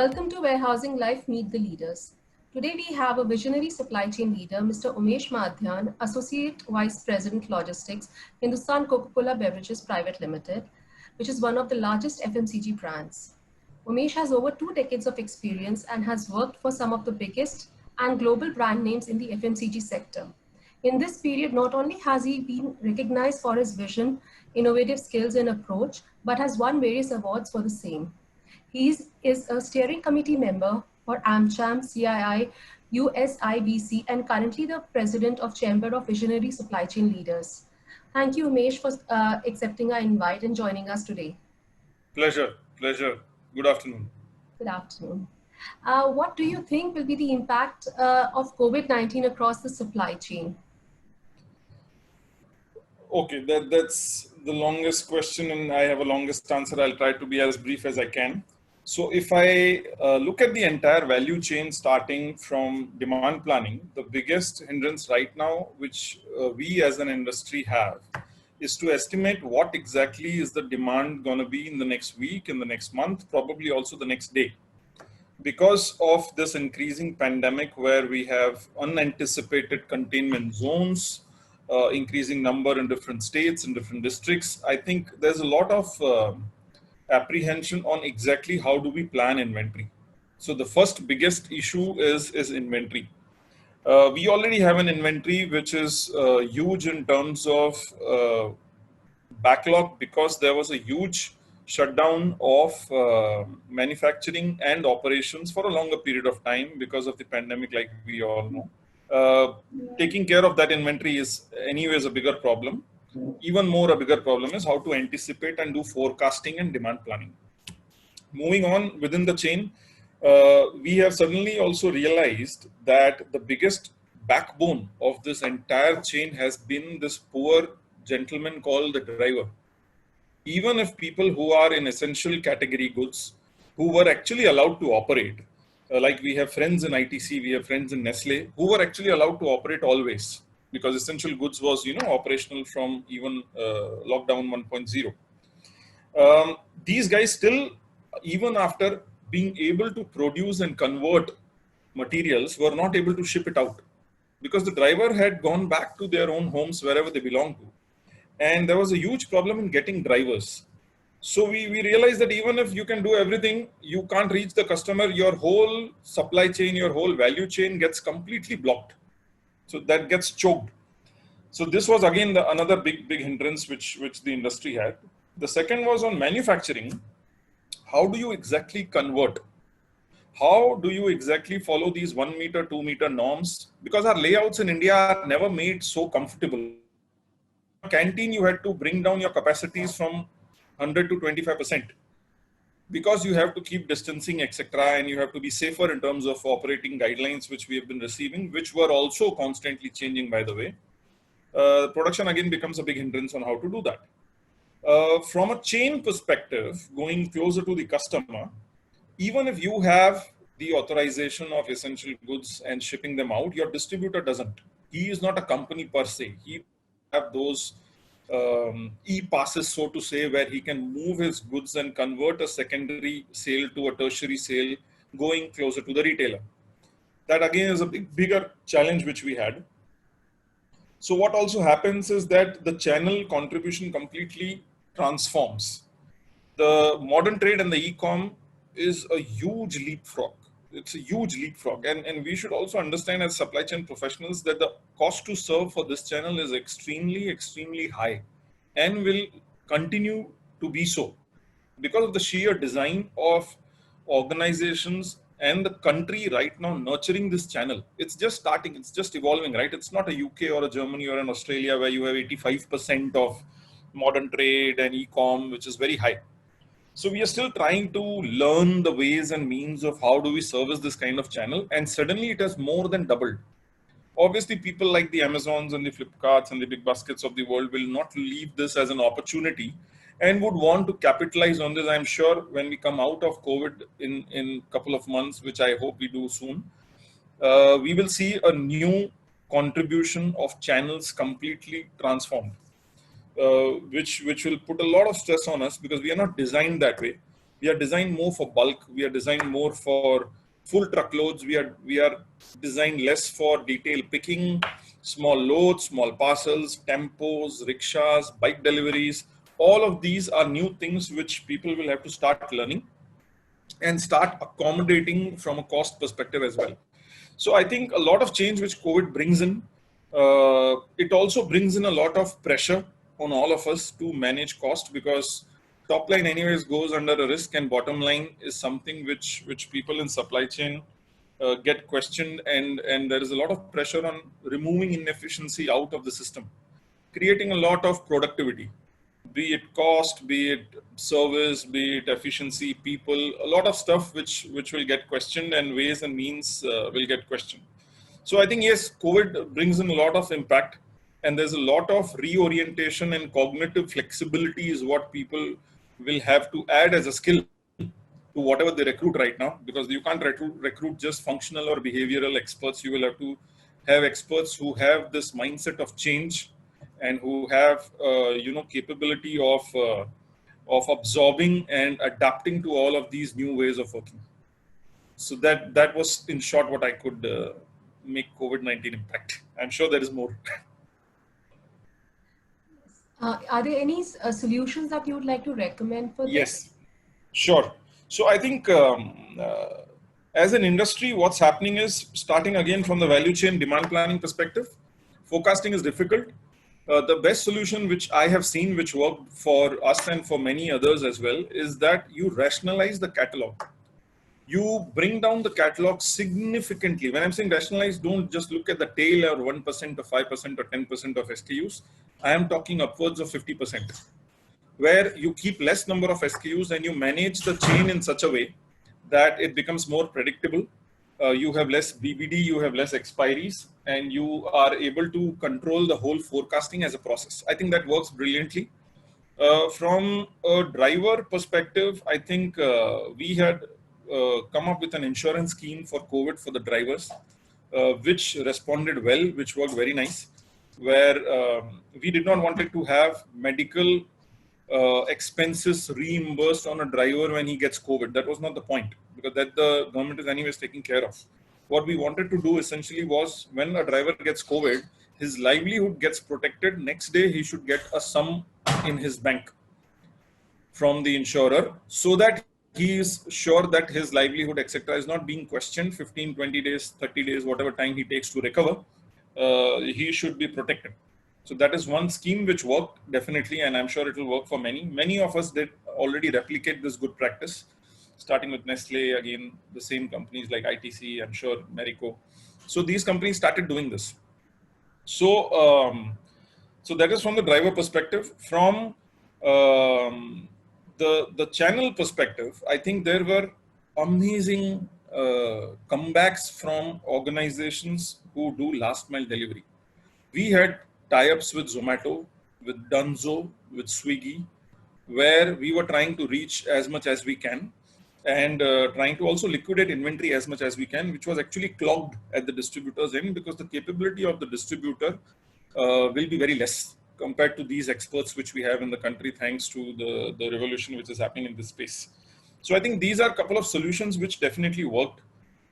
Welcome to Warehousing Life Meet the Leaders. Today we have a visionary supply chain leader, Mr. Umesh Madhyan, Associate Vice President Logistics, Hindustan Coca-Cola Beverages Private Limited, which is one of the largest FMCG brands. Umesh has over 2 decades of experience and has worked for some of the biggest and global brand names in the FMCG sector. In this period, not only has he been recognized for his vision, innovative skills and approach, but has won various awards for the same. He is a steering committee member for AmCham, CII, USIBC, and currently the president of Chamber of Visionary Supply Chain Leaders. Thank you, Umesh, for accepting our invite and joining us today. Pleasure. Good afternoon. Good afternoon. What do you think will be the impact of COVID-19 across the supply chain? Okay, that's the longest question and I have a longest answer. I'll try to be as brief as I can. So if I look at the entire value chain starting from demand planning, the biggest hindrance right now, which we as an industry have, is to estimate what exactly is the demand going to be in the next week, in the next month, probably also the next day. Because of this increasing pandemic where we have unanticipated containment zones, increasing number in different states and different districts, I think there's a lot of apprehension on exactly how do we plan inventory. So the first biggest issue is inventory. We already have an inventory which is huge in terms of backlog because there was a huge shutdown of manufacturing and operations for a longer period of time because of the pandemic, like we all know. Taking care of that inventory is anyways a bigger problem. Even more a bigger problem is how to anticipate and do forecasting and demand planning. Moving on within the chain, we have suddenly also realized that the biggest backbone of this entire chain has been this poor gentleman called the driver. Even if people who are in essential category goods, who were actually allowed to operate, like we have friends in ITC, we have friends in Nestle, who were actually allowed to operate always, because essential goods was, operational from even lockdown 1.0. These guys still, even after being able to produce and convert materials, were not able to ship it out because the driver had gone back to their own homes wherever they belong to. And there was a huge problem in getting drivers. So we realized that even if you can do everything, you can't reach the customer, your whole supply chain, your whole value chain gets completely blocked. So that gets choked. So this was again another big hindrance which the industry had. The second was on manufacturing. How do you exactly convert? How do you exactly follow these 1 meter, 2 meter norms? Because our layouts in India are never made so comfortable. Canteen, you had to bring down your capacities from 100 to 25% because you have to keep distancing, etc. And you have to be safer in terms of operating guidelines, which we have been receiving, which were also constantly changing, by the way. Production again becomes a big hindrance on how to do that. From a chain perspective, going closer to the customer, even if you have the authorization of essential goods and shipping them out, your distributor doesn't. He is not a company per se. He have those e-passes, so to say, where he can move his goods and convert a secondary sale to a tertiary sale, going closer to the retailer. That again is a bigger challenge which we had. So what also happens is that the channel contribution completely transforms. The modern trade and the e-com is a huge leapfrog. It's a huge leapfrog. And we should also understand as supply chain professionals that the cost to serve for this channel is extremely high and will continue to be so because of the sheer design of organizations and the country right now nurturing this channel. It's just starting, it's just evolving, right? It's not a UK or a Germany or an Australia where you have 85% of modern trade and e-com, which is very high. So we are still trying to learn the ways and means of how do we service this kind of channel, and suddenly it has more than doubled. Obviously, people like the Amazons and the Flipkarts and the Big Baskets of the world will not leave this as an opportunity and would want to capitalize on this. I'm sure when we come out of COVID in a couple of months, which I hope we do soon, we will see a new contribution of channels completely transformed. Which will put a lot of stress on us because we are not designed that way. We are designed more for bulk. We are designed more for full truckloads. We are designed less for detail picking, small loads, small parcels, tempos, rickshaws, bike deliveries. All of these are new things which people will have to start learning and start accommodating from a cost perspective as well. So I think a lot of change which COVID brings in, it also brings in a lot of pressure on all of us to manage cost, because top line anyways goes under a risk, and bottom line is something which people in supply chain get questioned, and there is a lot of pressure on removing inefficiency out of the system, creating a lot of productivity, be it cost, be it service, be it efficiency, people, a lot of stuff which will get questioned, and ways and means will get questioned. So I think yes, COVID brings in a lot of impact, and there's a lot of reorientation and cognitive flexibility is what people will have to add as a skill to whatever they recruit right now, because you can't recruit just functional or behavioral experts. You will have to have experts who have this mindset of change and who have capability of absorbing and adapting to all of these new ways of working. So that was in short what I could make COVID-19 impact. I'm sure there is more. Are there any solutions that you would like to recommend for this? Yes, sure. So I think as an industry, what's happening is, starting again from the value chain demand planning perspective, forecasting is difficult. The best solution which I have seen, which worked for us and for many others as well, is that you rationalize the catalog. You bring down the catalog significantly. When I'm saying rationalize, don't just look at the tail or 1% or 5% or 10% of SKUs. I am talking upwards of 50%, where you keep less number of SKUs and you manage the chain in such a way that it becomes more predictable. You have less BBD, you have less expiries, and you are able to control the whole forecasting as a process. I think that works brilliantly. From a driver perspective, I think we had come up with an insurance scheme for COVID for the drivers, which responded well, which worked very nice, where we did not want it to have medical expenses reimbursed on a driver when he gets COVID. That was not the point, because that the government is anyways taking care of. What we wanted to do essentially was, when a driver gets COVID, his livelihood gets protected. Next day, he should get a sum in his bank from the insurer, so that he is sure that his livelihood, etc., is not being questioned 15, 20 days, 30 days, whatever time he takes to recover. He should be protected. So that is one scheme which worked definitely, and I'm sure it will work for many. Many of us did already replicate this good practice, starting with Nestle, again, the same companies like ITC, I'm sure Marico. So these companies started doing this. So, so that is from the driver perspective. From the channel perspective, I think there were amazing comebacks from organizations who do last mile delivery. We had tie-ups with Zomato, with Dunzo, with Swiggy, where we were trying to reach as much as we can, and trying to also liquidate inventory as much as we can, which was actually clogged at the distributor's end, because the capability of the distributor will be very less compared to these experts which we have in the country, thanks to the revolution which is happening in this space. So I think these are a couple of solutions which definitely worked.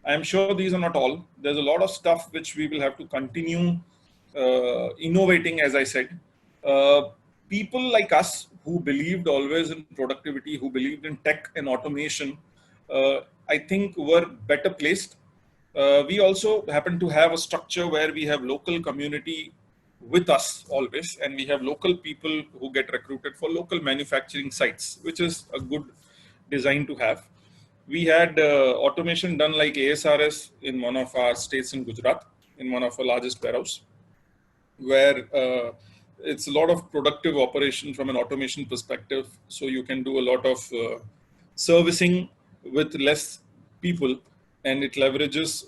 I'm sure these are not all. There's a lot of stuff which we will have to continue innovating, as I said. People like us who believed always in productivity, who believed in tech and automation, I think were better placed. We also happen to have a structure where we have local community with us always, and we have local people who get recruited for local manufacturing sites, which is a good design to have. We had automation done like ASRS in one of our states in Gujarat, in one of our largest warehouse, where it's a lot of productive operation from an automation perspective. So you can do a lot of servicing with less people, and it leverages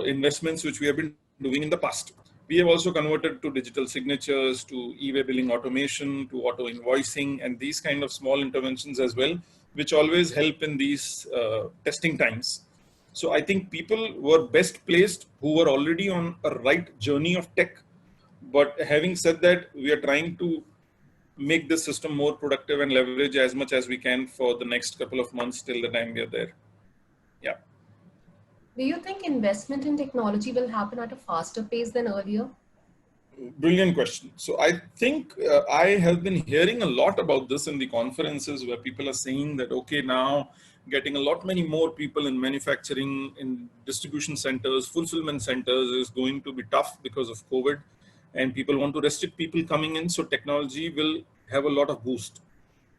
investments which we have been doing in the past. We have also converted to digital signatures, to e-way billing automation, to auto invoicing, and these kind of small interventions as well, which always help in these testing times. So I think people were best placed who were already on a right journey of tech. But having said that, we are trying to make this system more productive and leverage as much as we can for the next couple of months till the time we are there. Yeah. Do you think investment in technology will happen at a faster pace than earlier? Brilliant question. So I think I have been hearing a lot about this in the conferences where people are saying that, okay, now getting a lot many more people in manufacturing, in distribution centers, fulfillment centers is going to be tough because of COVID, and people want to restrict people coming in. So technology will have a lot of boost.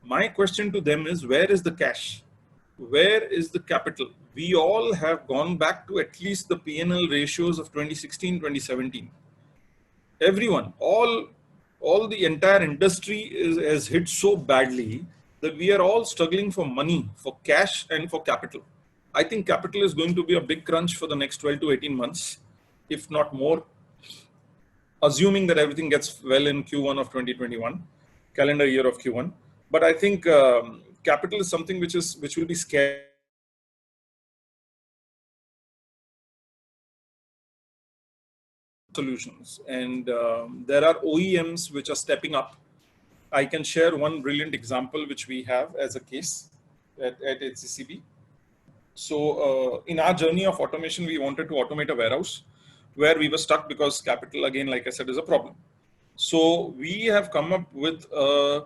My question to them is, where is the cash? Where is the capital? We all have gone back to at least the P&L ratios of 2016, 2017. Everyone, all the entire industry has hit so badly that we are all struggling for money, for cash and for capital. I think capital is going to be a big crunch for the next 12 to 18 months, if not more, assuming that everything gets well in Q1 of 2021, calendar year of Q1. But I think capital is something which will be scarce. Solutions, and there are OEMs which are stepping up. I can share one brilliant example which we have as a case at HCCB. So in our journey of automation, we wanted to automate a warehouse where we were stuck because capital, again, like I said, is a problem. So we have come up with a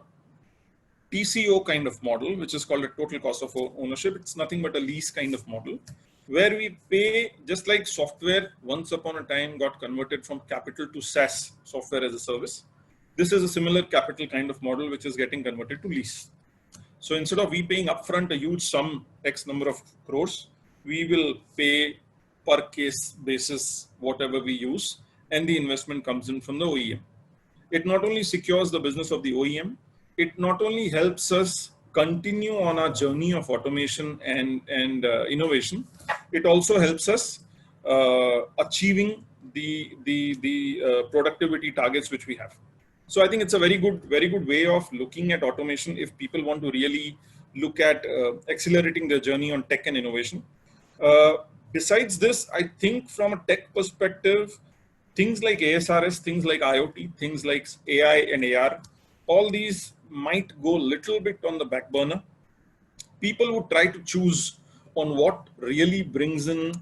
TCO kind of model, which is called a total cost of ownership. It's nothing but a lease kind of model, where we pay, just like software once upon a time got converted from capital to SaaS, software as a service. This is a similar capital kind of model which is getting converted to lease. So instead of we paying upfront a huge sum, X number of crores, we will pay per case basis whatever we use, and the investment comes in from the OEM. It not only secures the business of the OEM, it not only helps us continue on our journey of automation and innovation, it also helps us achieving the productivity targets which we have. So I think it's a very good way of looking at automation if people want to really look at accelerating their journey on tech and innovation. Besides this, I think from a tech perspective, things like ASRS, things like IoT, things like AI and AR, all these might go a little bit on the back burner. People would try to choose on what really brings in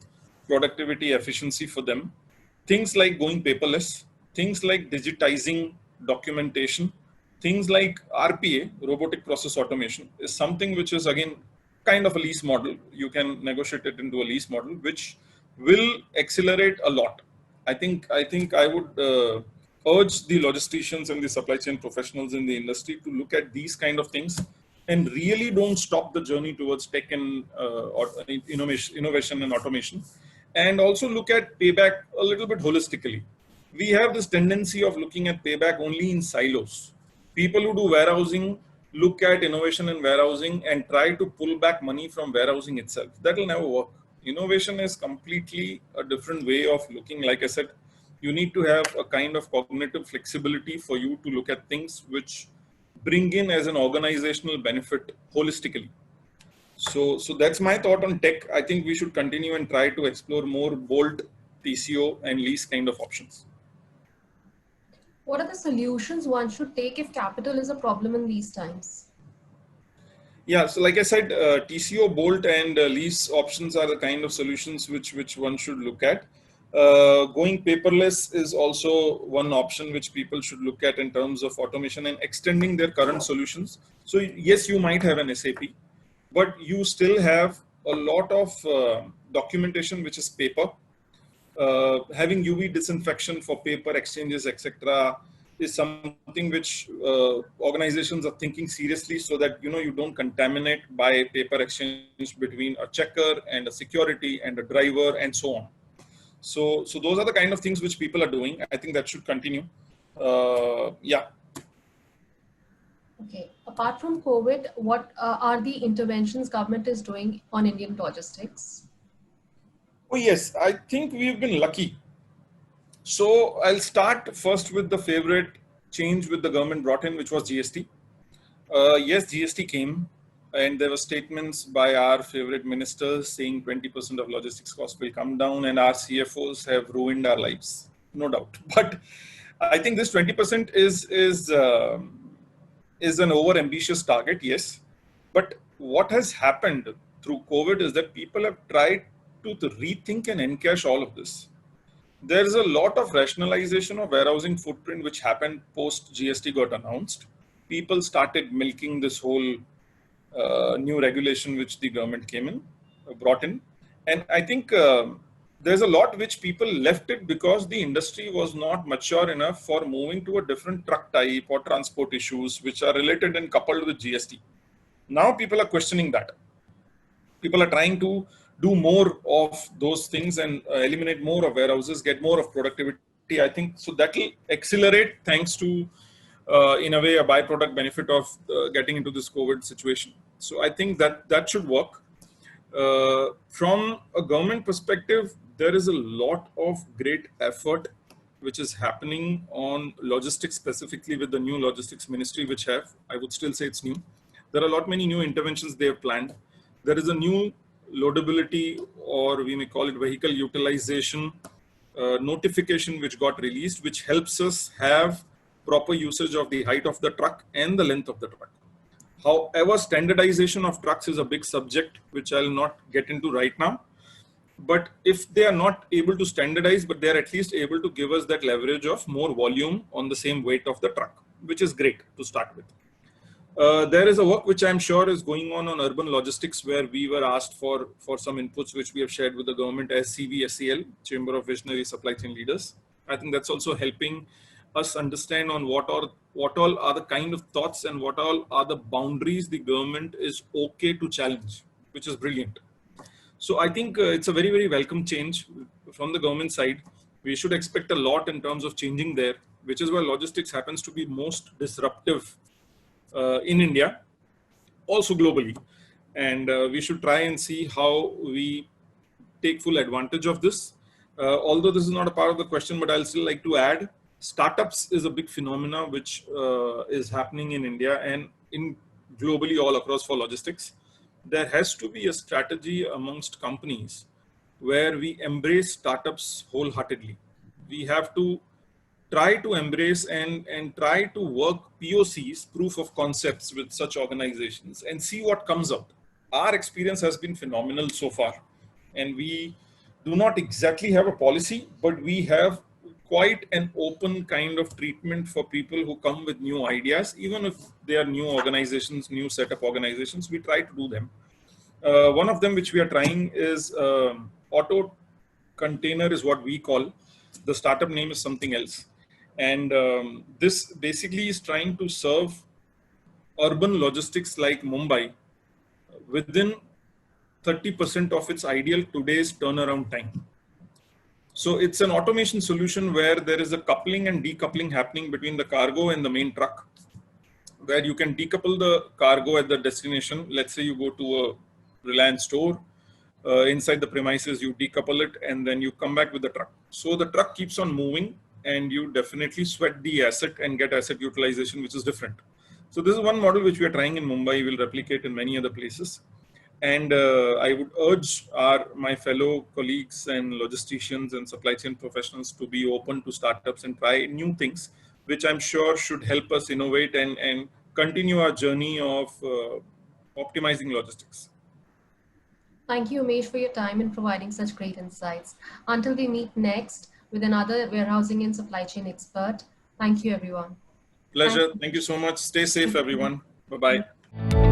productivity efficiency for them. Things like going paperless, things like digitizing documentation, things like RPA, robotic process automation, is something which is again kind of a lease model. You can negotiate it into a lease model, which will accelerate a lot. I think I would urge the logisticians and the supply chain professionals in the industry to look at these kind of things and really don't stop the journey towards tech and innovation and automation, and also look at payback a little bit holistically. We have this tendency of looking at payback only in silos. People who do warehousing look at innovation in warehousing and try to pull back money from warehousing itself. That will never work. Innovation is completely a different way of looking. Like I said, you need to have a kind of cognitive flexibility for you to look at things which bring in as an organizational benefit holistically. So that's my thought on tech. I think we should continue and try to explore more bold TCO and lease kind of options. What are the solutions one should take if capital is a problem in these times? Yeah, so like I said, TCO, bolt, and lease options are the kind of solutions which one should look at. Going paperless is also one option which people should look at in terms of automation and extending their current solutions. So yes, you might have an SAP, but you still have a lot of documentation which is paper. Having UV disinfection for paper exchanges, etc., is something which organizations are thinking seriously, so that you don't contaminate by paper exchange between a checker and a security and a driver and so on. So those are the kind of things which people are doing. I think that should continue. Yeah. Okay. Apart from COVID, what are the interventions government is doing on Indian logistics? Oh yes, I think we've been lucky. So I'll start first with the favorite change which the government brought in, which was GST. Yes, GST came, and there were statements by our favorite ministers saying 20% of logistics costs will come down, and our CFOs have ruined our lives, no doubt. But I think this 20% is is an over-ambitious target, yes. But what has happened through COVID is that people have tried to rethink and encash all of this. There is a lot of rationalization of warehousing footprint which happened post GST got announced. People started milking this whole new regulation which the government brought in. And I think there's a lot which people left it because the industry was not mature enough for moving to a different truck type or transport issues which are related and coupled with GST. Now people are questioning that. People are trying to do more of those things and eliminate more of warehouses, get more of productivity. I think so that will accelerate thanks to, in a way, a byproduct benefit of getting into this COVID situation. So I think that should work. From a government perspective, there is a lot of great effort which is happening on logistics, specifically with the new logistics ministry, which I would still say it's new. There are many new interventions they have planned. There is a new loadability, or we may call it vehicle utilization notification which got released, which helps us have proper usage of the height of the truck and the length of the truck. However, standardization of trucks is a big subject, which I'll not get into right now. But if they are not able to standardize, but they're at least able to give us that leverage of more volume on the same weight of the truck, which is great to start with. There is a work which I'm sure is going on urban logistics, where we were asked for some inputs, which we have shared with the government as CVSCL, Chamber of Visionary Supply Chain Leaders. I think that's also helping us understand on what all are the kind of thoughts and what all are the boundaries the government is okay to challenge, which is brilliant. So I think it's a very, very welcome change from the government side. We should expect a lot in terms of changing there, which is why logistics happens to be most disruptive in India, also globally. And we should try and see how we take full advantage of this. Although this is not a part of the question, but I'll still like to add, startups is a big phenomena which is happening in India and in globally all across for logistics. There has to be a strategy amongst companies where we embrace startups wholeheartedly. We have to try to embrace and try to work POCs, proof of concepts, with such organizations and see what comes out. Our experience has been phenomenal so far. And we do not exactly have a policy, but we have quite an open kind of treatment for people who come with new ideas. Even if they are new organizations, new setup organizations, we try to do them. One of them which we are trying is Auto Container is what we call. The startup name is something else. And this basically is trying to serve urban logistics like Mumbai within 30% of its ideal today's turnaround time. So it's an automation solution where there is a coupling and decoupling happening between the cargo and the main truck, where you can decouple the cargo at the destination. Let's say you go to a Reliance store, inside the premises, you decouple it, and then you come back with the truck. So the truck keeps on moving, and you definitely sweat the asset and get asset utilization, which is different. So this is one model which we are trying in Mumbai. We'll replicate in many other places. And I would urge my fellow colleagues and logisticians and supply chain professionals to be open to startups and try new things, which I'm sure should help us innovate and continue our journey of optimizing logistics. Thank you, Umesh, for your time and providing such great insights. Until we meet next with another warehousing and supply chain expert, thank you, everyone. Pleasure. Thank you so much. Stay safe, everyone. Bye-bye.